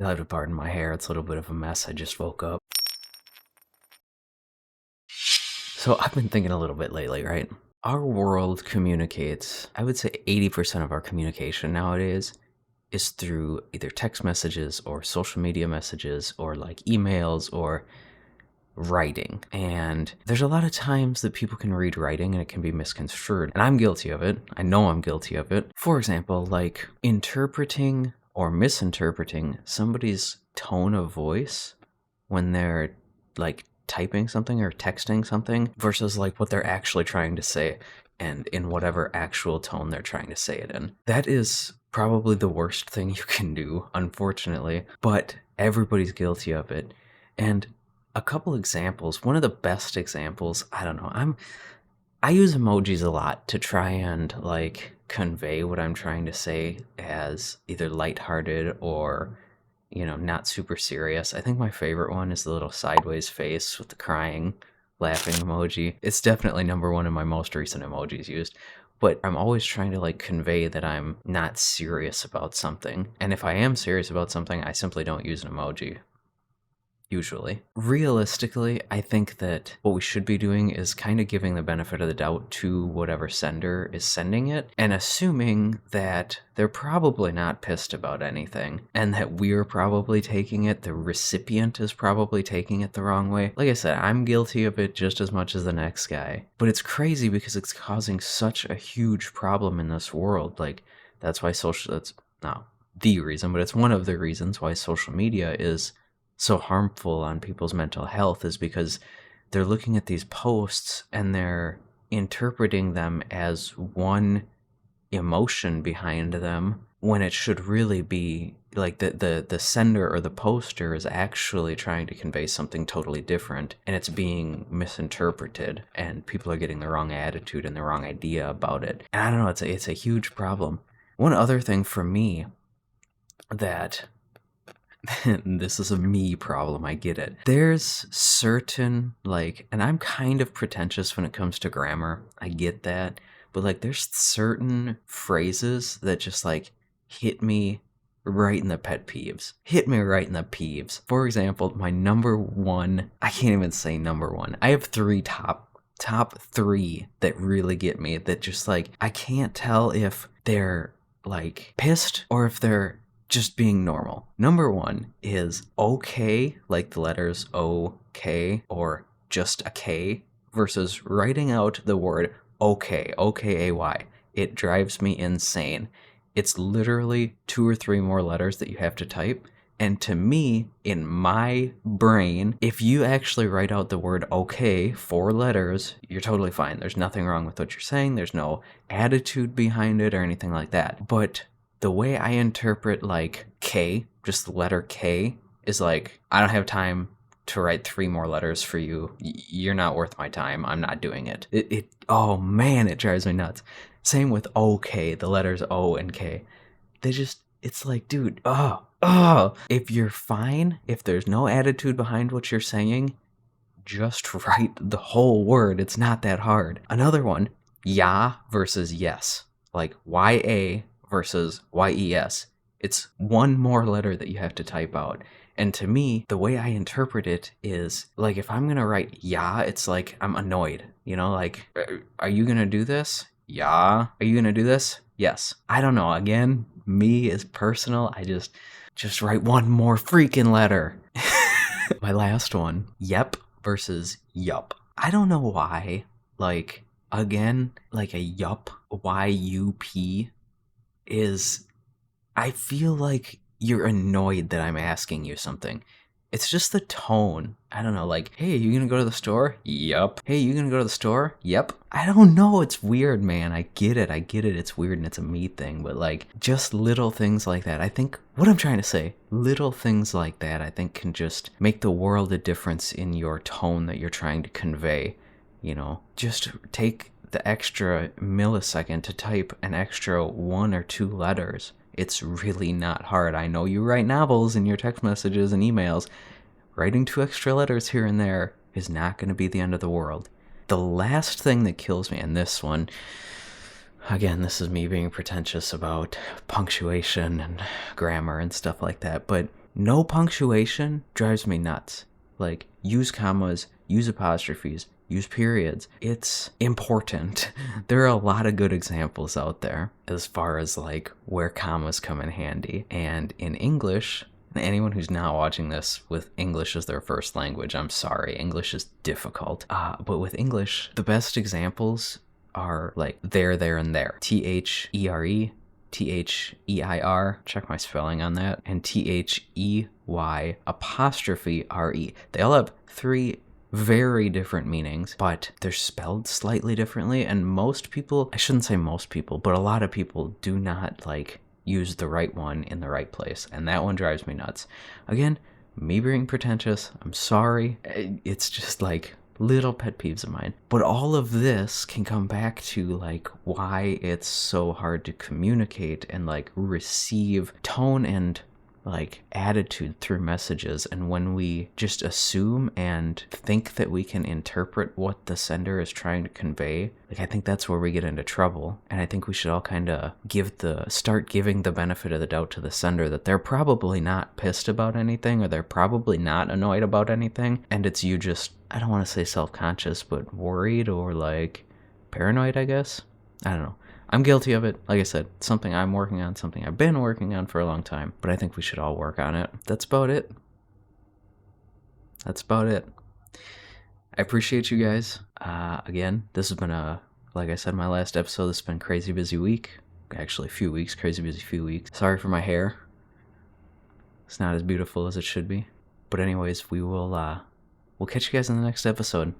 You'll have to pardon my hair, it's a little bit of a mess. I just woke up. So I've been thinking a little bit lately, right? Our world communicates, I would say 80% of our communication nowadays is through either text messages or social media messages or like emails or writing. And there's a lot of times that people can read writing and it can be misconstrued. And I'm guilty of it. I know I'm guilty of it. For example, like interpreting or misinterpreting somebody's tone of voice when they're like typing something or texting something versus like what they're actually trying to say and in whatever actual tone they're trying to say it in. That is probably the worst thing you can do, unfortunately, but everybody's guilty of it. And a couple examples, one of the best examples, I don't know, I use emojis a lot to try and like convey what I'm trying to say as either lighthearted or, you know, not super serious. I think my favorite one is the little sideways face with the crying, laughing emoji. It's definitely number one in my most recent emojis used. But I'm always trying to like convey that I'm not serious about something. And if I am serious about something, I simply don't use an emoji. Usually. Realistically, I think that what we should be doing is kind of giving the benefit of the doubt to whatever sender is sending it and assuming that they're probably not pissed about anything and that we're probably taking it, the recipient is probably taking it the wrong way. Like I said, I'm guilty of it just as much as the next guy. But it's crazy because it's causing such a huge problem in this world. Like, that's why that's not the reason, but it's one of the reasons why social media is so harmful on people's mental health is because they're looking at these posts and they're interpreting them as one emotion behind them when it should really be like the sender or the poster is actually trying to convey something totally different and it's being misinterpreted and people are getting the wrong attitude and the wrong idea about it. And I don't know, it's a huge problem. One other thing for me that this is a me problem, I get it. There's certain, like, and I'm kind of pretentious when it comes to grammar, I get that, but like there's certain phrases that just like hit me right in the pet peeves. Hit me right in the peeves. For example, my number one, I can't even say number one. I have top three that really get me that just like, I can't tell if they're like pissed or if they're just being normal. Number one is okay, like the letters O-K or just a K, versus writing out the word okay, O-K-A-Y. It drives me insane. It's literally 2 or 3 more letters that you have to type. And to me, in my brain, if you actually write out the word okay, 4 letters, you're totally fine. There's nothing wrong with what you're saying. There's no attitude behind it or anything like that. But the way I interpret like K, just the letter K, is like, I don't have time to write 3 more letters for you. You're not worth my time. I'm not doing it. Oh man, it drives me nuts. Same with OK, the letters O and K. It's like, dude, if you're fine, if there's no attitude behind what you're saying, just write the whole word. It's not that hard. Another one, ya versus yes. Like Y-A versus Y-E-S. It's 1 more letter that you have to type out. And to me, the way I interpret it is, like, if I'm gonna write yeah, it's like I'm annoyed. You know, like, are you gonna do this? Yeah. Are you gonna do this? Yes. I don't know. Again, me is personal. I just write 1 more freaking letter. My last one, yep versus yup. I don't know why. Like, again, like a yup, Y-U-P, is, I feel like you're annoyed that I'm asking you something. It's just the tone. I don't know, like, hey, you gonna go to the store? Yup. Hey, you gonna go to the store? Yep. I don't know, it's weird, man. I get it, it's weird and it's a me thing, but like, just little things like that. I think, what I'm trying to say, little things like that, I think can just make the world a difference in your tone that you're trying to convey, you know? Just take the extra millisecond to type an extra 1 or 2 letters. It's really not hard. I know you write novels in your text messages and emails. Writing 2 extra letters here and there is not going to be the end of the world. The last thing that kills me, and this one, again, this is me being pretentious about punctuation and grammar and stuff like that, but No punctuation drives me nuts. Like, use commas, use apostrophes, use periods. It's important. There are a lot of good examples out there as far as like where commas come in handy. And in English, anyone who's not watching this with English as their first language, I'm sorry, English is difficult. But with English, the best examples are like there, and there. THERE, THEIR, check my spelling on that, and THEY apostrophe RE. They all have three very different meanings, but they're spelled slightly differently, and most people, I shouldn't say most people, but a lot of people do not like use the right one in the right place, and that one drives me nuts. Again, me being pretentious, I'm sorry. It's just like little pet peeves of mine. But all of this can come back to like why it's so hard to communicate and like receive tone and like attitude through messages. And when we just assume and think that we can interpret what the sender is trying to convey, like I think that's where we get into trouble. And I think we should all kind of start giving the benefit of the doubt to the sender that they're probably not pissed about anything, or they're probably not annoyed about anything, and it's you just, I don't want to say self-conscious, but worried or like paranoid, I guess. I don't know. I'm guilty of it. Like I said, it's something I'm working on, something I've been working on for a long time, but I think we should all work on it. That's about it. I appreciate you guys. Again, this has been like I said, my last episode. This has been crazy busy week. Actually, crazy busy few weeks. Sorry for my hair. It's not as beautiful as it should be. But anyways, we'll catch you guys in the next episode.